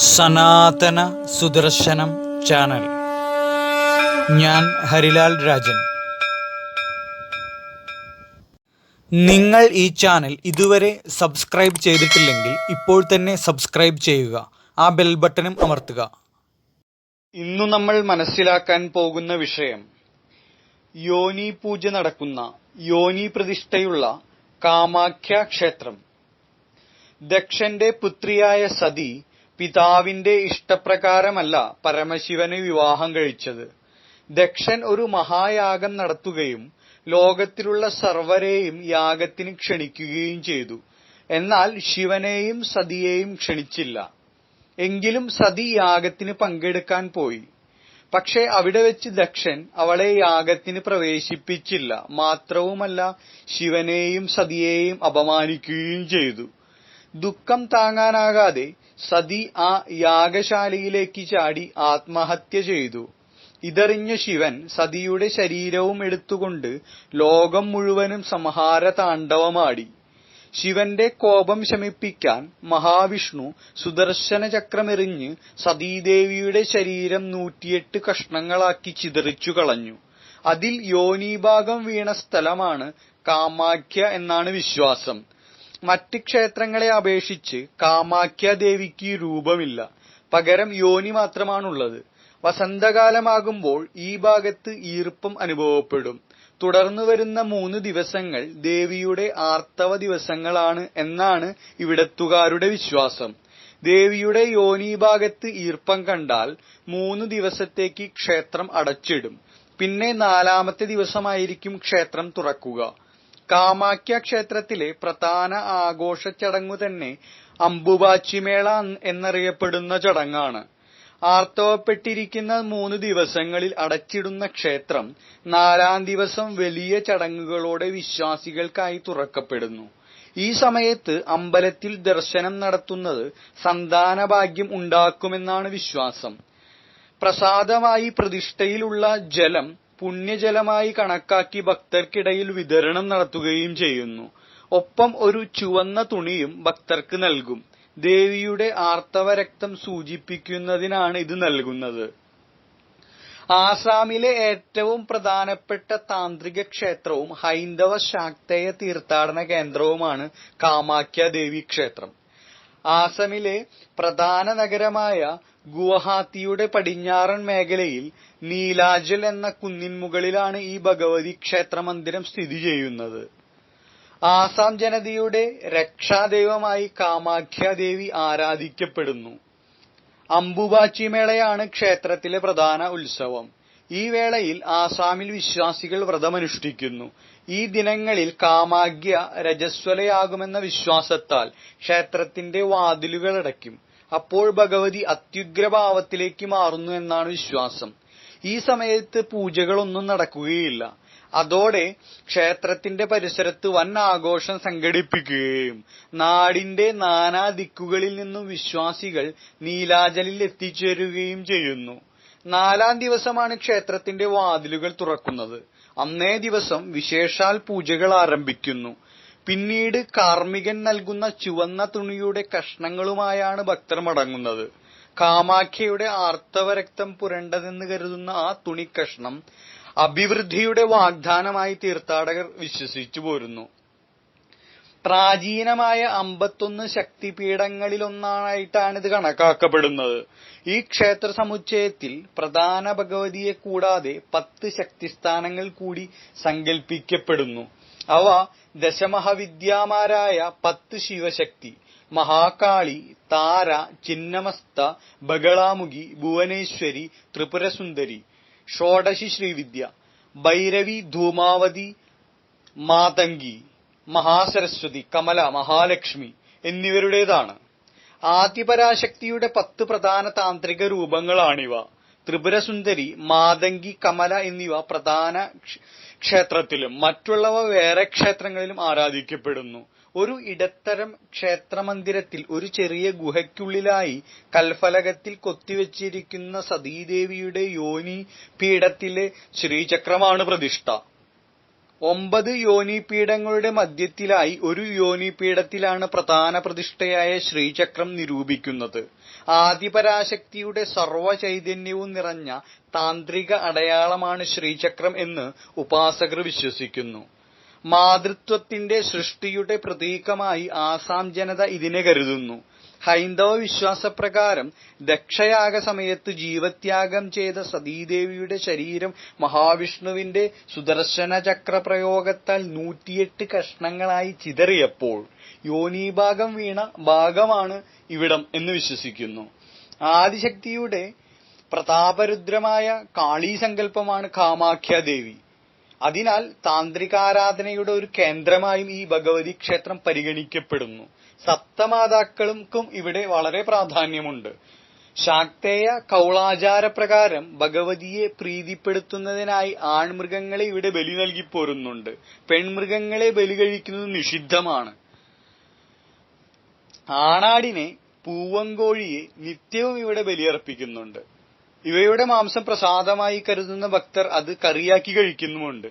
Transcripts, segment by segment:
സനാതന സുദർശനം ചാനൽ. ഞാൻ ഹരിലാൽ രാജൻ. നിങ്ങൾ ഈ ചാനൽ ഇതുവരെ സബ്സ്ക്രൈബ് ചെയ്തിട്ടില്ലെങ്കിൽ ഇപ്പോൾ തന്നെ സബ്സ്ക്രൈബ് ചെയ്യുക, ആ ബെൽ ബട്ടണും അമർത്തുക. ഇന്നു നമ്മൾ മനസ്സിലാക്കാൻ പോകുന്ന വിഷയം യോനി പൂജ നടക്കുന്ന, യോനി പ്രതിഷ്ഠയുള്ള കാമാഖ്യ ക്ഷേത്രം. ദക്ഷന്റെ പുത്രിയായ സതി പിതാവിന്റെ ഇഷ്ടപ്രകാരമല്ല പരമശിവനെ വിവാഹം കഴിച്ചത്. ദക്ഷൻ ഒരു മഹായാഗം നടത്തുകയും ലോകത്തിലുള്ള സർവരെയും യാഗത്തിന് ക്ഷണിക്കുകയും ചെയ്തു. എന്നാൽ ശിവനെയും സതിയെയും ക്ഷണിച്ചില്ല. എങ്കിലും സതി യാഗത്തിന് പങ്കെടുക്കാൻ പോയി. പക്ഷെ അവിടെ വെച്ച് ദക്ഷൻ അവളെ യാഗത്തിന് പ്രവേശിപ്പിച്ചില്ല. മാത്രവുമല്ല, ശിവനെയും സതിയെയും അപമാനിക്കുകയും ചെയ്തു. ദുഃഖം താങ്ങാനാകാതെ സതി ആ യാഗശാലയിലേക്ക് ചാടി ആത്മഹത്യ ചെയ്തു. ഇതറിഞ്ഞ ശിവൻ സതിയുടെ ശരീരവും എടുത്തുകൊണ്ട് ലോകം മുഴുവനും സംഹാര താണ്ഡവമാടി. ശിവന്റെ കോപം ശമിപ്പിക്കാൻ മഹാവിഷ്ണു സുദർശന ചക്രമെറിഞ്ഞ് സതീദേവിയുടെ ശരീരം 108 കഷ്ണങ്ങളാക്കി ചിതറിച്ചു കളഞ്ഞു. അതിൽ യോനിഭാഗം വീണ സ്ഥലമാണ് കാമാഖ്യ എന്നാണ് വിശ്വാസം. മറ്റ് ക്ഷേത്രങ്ങളെ അപേക്ഷിച്ച് കാമാഖ്യ ദേവിക്ക് രൂപമില്ല, പകരം യോനി മാത്രമാണുള്ളത്. വസന്തകാലമാകുമ്പോൾ ഈ ഭാഗത്ത് ഈർപ്പം അനുഭവപ്പെടും. തുടർന്നു വരുന്ന 3 ദിവസങ്ങൾ ദേവിയുടെ ആർത്തവ ദിവസങ്ങളാണ് എന്നാണ് ഇവിടത്തുകാരുടെ വിശ്വാസം. ദേവിയുടെ യോനി ഭാഗത്ത് ഈർപ്പം കണ്ടാൽ 3 ദിവസത്തേക്ക് ക്ഷേത്രം അടച്ചിടും. പിന്നെ 4-ാമത്തെ ദിവസമായിരിക്കും ക്ഷേത്രം തുറക്കുക. കാമാഖ്യ ക്ഷേത്രത്തിലെ പ്രധാന ആഘോഷ ചടങ്ങു തന്നെ അംബുബാച്ചിമേള എന്നറിയപ്പെടുന്ന ചടങ്ങാണ്. ആർത്തവപ്പെട്ടിരിക്കുന്ന 3 ദിവസങ്ങളിൽ അടച്ചിടുന്ന ക്ഷേത്രം 4-ാം ദിവസം വലിയ ചടങ്ങുകളോടെ വിശ്വാസികൾക്കായി തുറക്കപ്പെടുന്നു. ഈ സമയത്ത് അമ്പലത്തിൽ ദർശനം നടത്തുന്നത് സന്താനഭാഗ്യം ഉണ്ടാക്കുമെന്നാണ് വിശ്വാസം. പ്രസാദമായി പ്രതിഷ്ഠയിലുള്ള ജലം പുണ്യജലമായി കണക്കാക്കി ഭക്തർക്കിടയിൽ വിതരണം നടത്തുകയും ചെയ്യുന്നു. ഒപ്പം ഒരു ചുവന്ന തുണിയും ഭക്തർക്ക് നൽകും. ദേവിയുടെ ആർത്തവരക്തം സൂചിപ്പിക്കുന്നതിനാണ് ഇത് നൽകുന്നത്. ആസാമിലെ ഏറ്റവും പ്രധാനപ്പെട്ട താന്ത്രിക ക്ഷേത്രവും ഹൈന്ദവ ശാക്തേയ തീർത്ഥാടന കേന്ദ്രവുമാണ് കാമാഖ്യ ദേവി ക്ഷേത്രം. ആസാമിലെ പ്രധാന നഗരമായ ഗുവാഹത്തിയുടെ പടിഞ്ഞാറൻ മേഖലയിൽ നീലാചൽ എന്ന കുന്നിൻ മുകളിലാണ് ഈ ഭഗവതി ക്ഷേത്രമന്ദിരം സ്ഥിതി ചെയ്യുന്നത്. ആസാം ജനതയുടെ രക്ഷാദൈവമായി കാമാഖ്യ ദേവി ആരാധിക്കപ്പെടുന്നു. അംബുബാച്ചിമേളയാണ് ക്ഷേത്രത്തിലെ പ്രധാന ഉത്സവം. ഈ വേളയിൽ ആസാമിൽ വിശ്വാസികൾ വ്രതമനുഷ്ഠിക്കുന്നു. ഈ ദിനങ്ങളിൽ കാമാഖ്യ രജസ്വലയാകുമെന്ന വിശ്വാസത്താൽ ക്ഷേത്രത്തിന്റെ വാതിലുകൾ അടയ്ക്കും. അപ്പോൾ ഭഗവതി അത്യുഗ്രഭാവത്തിലേക്ക് മാറുന്നു എന്നാണ് വിശ്വാസം. ഈ സമയത്ത് പൂജകളൊന്നും നടക്കുകയില്ല. അതോടെ ക്ഷേത്രത്തിന്റെ പരിസരത്ത് വൻ ആഘോഷം സംഘടിപ്പിക്കുകയും നാടിന്റെ നാനാ ദിക്കുകളിൽ നിന്നും വിശ്വാസികൾ നീലാചലിൽ എത്തിച്ചേരുകയും ചെയ്യുന്നു. 4-ാം ദിവസമാണ് ക്ഷേത്രത്തിന്റെ വാതിലുകൾ തുറക്കുന്നത്. അന്നേ ദിവസം വിശേഷാൽ പൂജകൾ ആരംഭിക്കുന്നു. പിന്നീട് കാർമികൻ നൽകുന്ന ചുവന്ന തുണിയുടെ കഷ്ണങ്ങളുമായാണ് ഭക്തർ മടങ്ങുന്നത്. കാമാഖ്യയുടെ ആർത്തവരക്തം പുരണ്ടതെന്ന് കരുതുന്ന ആ തുണിക്കഷ്ണം അഭിവൃദ്ധിയുടെ വാഗ്ദാനമായി തീർത്ഥാടകർ വിശ്വസിച്ചു പോരുന്നു. പ്രാചീനമായ 51 ശക്തിപീഠങ്ങളിലൊന്നായിട്ടാണ് ഇത് കണക്കാക്കപ്പെടുന്നത്. ഈ ക്ഷേത്ര സമുച്ചയത്തിൽ പ്രധാന ഭഗവതിയെ കൂടാതെ 10 ശക്തിസ്ഥാനങ്ങൾ കൂടി സങ്കല്പിക്കപ്പെടുന്നു. അവ ദശമഹാവിദ്യമാരായ 10 ശിവശക്തി, മഹാകാളി, താര, ചിന്നമസ്ത, ബഗളാമുഖി, ഭുവനേശ്വരി, ത്രിപുരസുന്ദരി, ഷോഡശി ശ്രീവിദ്യ, ഭൈരവി, ധൂമാവതി, മാതംഗി, മഹാസരസ്വതി, കമല, മഹാലക്ഷ്മി എന്നിവരുടേതാണ്. ആദിപരാശക്തിയുടെ 10 പ്രധാന താന്ത്രിക രൂപങ്ങളാണിവ. ത്രിപുരസുന്ദരി, മാതംഗി, കമല എന്നിവ പ്രധാന ക്ഷേത്രത്തിലും മറ്റുള്ളവ വേറെ ക്ഷേത്രങ്ങളിലും ആരാധിക്കപ്പെടുന്നു. ഒരു ഇടത്തരം ക്ഷേത്രമന്ദിരത്തിൽ ഒരു ചെറിയ ഗുഹയ്ക്കുള്ളിലായി കൽഫലകത്തിൽ കൊത്തിവെച്ചിരിക്കുന്ന സതീദേവിയുടെ യോനി പീഠത്തിലെ ശ്രീചക്രമാണ് പ്രതിഷ്ഠ. 9 യോനിപീഠങ്ങളുടെ മധ്യത്തിലായി ഒരു യോനിപീഠത്തിലാണ് പ്രധാന പ്രതിഷ്ഠയായ ശ്രീചക്രം നിരൂപിക്കുന്നത്. ആദിപരാശക്തിയുടെ സർവ്വചൈതന്യവും നിറഞ്ഞ താന്ത്രിക അടയാളമാണ് ശ്രീചക്രം എന്ന് ഉപാസകർ വിശ്വസിക്കുന്നു. മാതൃത്വത്തിന്റെ സൃഷ്ടിയുടെ പ്രതീകമായി ആസാം ജനത ഇതിനെ കരുതുന്നു. ഹൈന്ദവ വിശ്വാസപ്രകാരം ദക്ഷയാഗ സമയത്ത് ജീവത്യാഗം ചെയ്ത സതീദേവിയുടെ ശരീരം മഹാവിഷ്ണുവിന്റെ സുദർശന ചക്ര പ്രയോഗത്താൽ 108 കഷ്ണങ്ങളായി ചിതറിയപ്പോൾ യോനീഭാഗം വീണ ഭാഗമാണ് ഇവിടം എന്ന് വിശ്വസിക്കുന്നു. ആദിശക്തിയുടെ പ്രതാപരുദ്രമായ കാളീസങ്കല്പമാണ് കാമാഖ്യാദേവി. അതിനാൽ താന്ത്രികാരാധനയുടെ ഒരു കേന്ദ്രമായും ഈ ഭഗവതി ക്ഷേത്രം പരിഗണിക്കപ്പെടുന്നു. സപ്തമാതാക്കൾക്കും ഇവിടെ വളരെ പ്രാധാന്യമുണ്ട്. ശാക്തേയ കൗളാചാരപ്രകാരം ഭഗവതിയെ പ്രീതിപ്പെടുത്തുന്നതിനായി ആൺമൃഗങ്ങളെ ഇവിടെ ബലി നൽകി പോരുന്നുണ്ട്. പെൺമൃഗങ്ങളെ ബലി കഴിക്കുന്നത് നിഷിദ്ധമാണ്. ആണാടിനെ, പൂവങ്കോഴിയെ നിത്യവും ഇവിടെ ബലിയർപ്പിക്കുന്നുണ്ട്. ഇവയുടെ മാംസം പ്രസാദമായി കരുതുന്ന ഭക്തർ അത് കറിയാക്കി കഴിക്കുന്നുമുണ്ട്.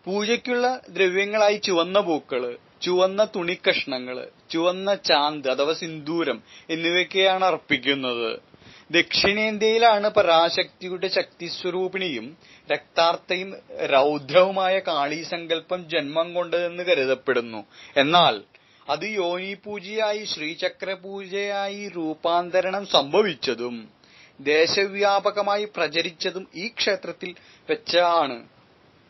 പൂജയ്ക്കുള്ള ദ്രവ്യങ്ങളായി ചുവന്ന പൂക്കള്, ചുവന്ന തുണിക്കഷ്ണങ്ങള്, ചുവന്ന ചാന്ത് അഥവാ സിന്ദൂരം എന്നിവയൊക്കെയാണ് അർപ്പിക്കുന്നത്. ദക്ഷിണേന്ത്യയിലാണ് പരാശക്തിയുടെ ശക്തിസ്വരൂപിണിയും രക്താർത്തയും രൗദ്രവുമായ കാളീസങ്കല്പം ജന്മം കൊണ്ടതെന്ന് കരുതപ്പെടുന്നു. എന്നാൽ അത് യോനി പൂജയായി ശ്രീചക്ര പൂജയായി രൂപാന്തരണം സംഭവിച്ചതും ദേശവ്യാപകമായി പ്രചരിച്ചതും ഈ ക്ഷേത്രത്തിൽ വെച്ചാണ്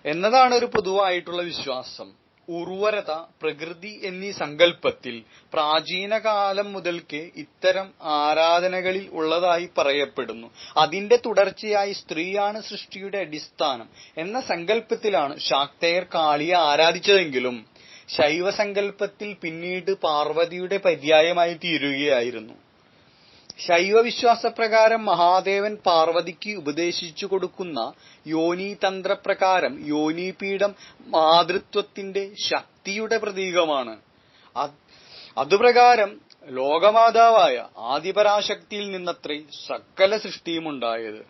എന്നതാണ് ഒരു പൊതുവായിട്ടുള്ള വിശ്വാസം. ഉർവരത, പ്രകൃതി എന്നീ സങ്കല്പത്തിൽ പ്രാചീന കാലം മുതൽക്കേ ഇത്തരം ആരാധനകളിൽ ഉള്ളതായി പറയപ്പെടുന്നു. അതിന്റെ തുടർച്ചയായി സ്ത്രീയാണ് സൃഷ്ടിയുടെ അടിസ്ഥാനം എന്ന സങ്കല്പത്തിലാണ് ശാക്തേയർ കാളിയെ ആരാധിച്ചതെങ്കിലും ശൈവസങ്കല്പത്തിൽ പിന്നീട് പാർവതിയുടെ പര്യായമായി തീരുകയായിരുന്നു. ശൈവവിശ്വാസപ്രകാരം മഹാദേവൻ പാർവതിക്ക് ഉപദേശിച്ചു കൊടുക്കുന്ന യോനീതന്ത്രപ്രകാരം യോനീപീഠം മാതൃത്വത്തിന്റെ ശക്തിയുടെ പ്രതീകമാണ്. അതുപ്രകാരം ലോകമാതാവായ ആദിപരാശക്തിയിൽ നിന്നത്രേ സകല സൃഷ്ടിയുമുണ്ടായത്.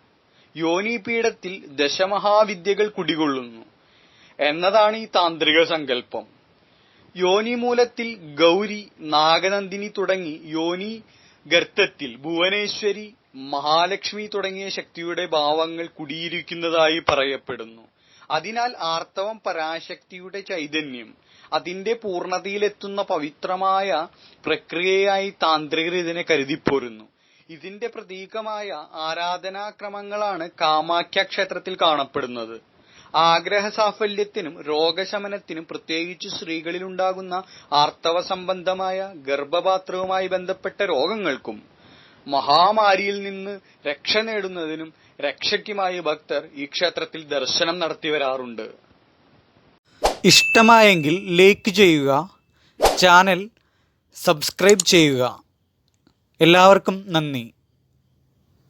യോനീപീഠത്തിൽ ദശമഹാവിദ്യകൾ കുടികൊള്ളുന്നു എന്നതാണ് ഈ താന്ത്രിക സങ്കല്പം. യോനിമൂലത്തിൽ ഗൗരി, നാഗനന്ദിനി തുടങ്ങി യോനി ഗർത്തത്തിൽ ഭുവനേശ്വരി, മഹാലക്ഷ്മി തുടങ്ങിയ ശക്തിയുടെ ഭാവങ്ങൾ കുടിയിരിക്കുന്നതായി പറയപ്പെടുന്നു. അതിനാൽ ആർത്തവം പരാശക്തിയുടെ ചൈതന്യം അതിന്റെ പൂർണ്ണതയിലെത്തുന്ന പവിത്രമായ പ്രക്രിയയായി താന്ത്രികർ ഇതിനെ കരുതിപ്പോരുന്നു. ഇതിന്റെ പ്രതീകമായ ആരാധനാക്രമങ്ങളാണ് കാമാഖ്യ ക്ഷേത്രത്തിൽ കാണപ്പെടുന്നത്. ആഗ്രഹ സാഫല്യത്തിനും രോഗശമനത്തിനും പ്രത്യേകിച്ച് സ്ത്രീകളിലുണ്ടാകുന്ന ആർത്തവ സംബന്ധമായ ഗർഭപാത്രവുമായി ബന്ധപ്പെട്ട രോഗങ്ങൾക്കും മഹാമാരിയിൽ നിന്ന് രക്ഷ നേടുന്നതിനും രക്ഷയ്ക്കുമായി ഭക്തർ ഈ ക്ഷേത്രത്തിൽ ദർശനം നടത്തി വരാറുണ്ട്. ഇഷ്ടമായെങ്കിൽ ലൈക്ക് ചെയ്യുക, ചാനൽ സബ്സ്ക്രൈബ് ചെയ്യുക. എല്ലാവർക്കും നന്ദി.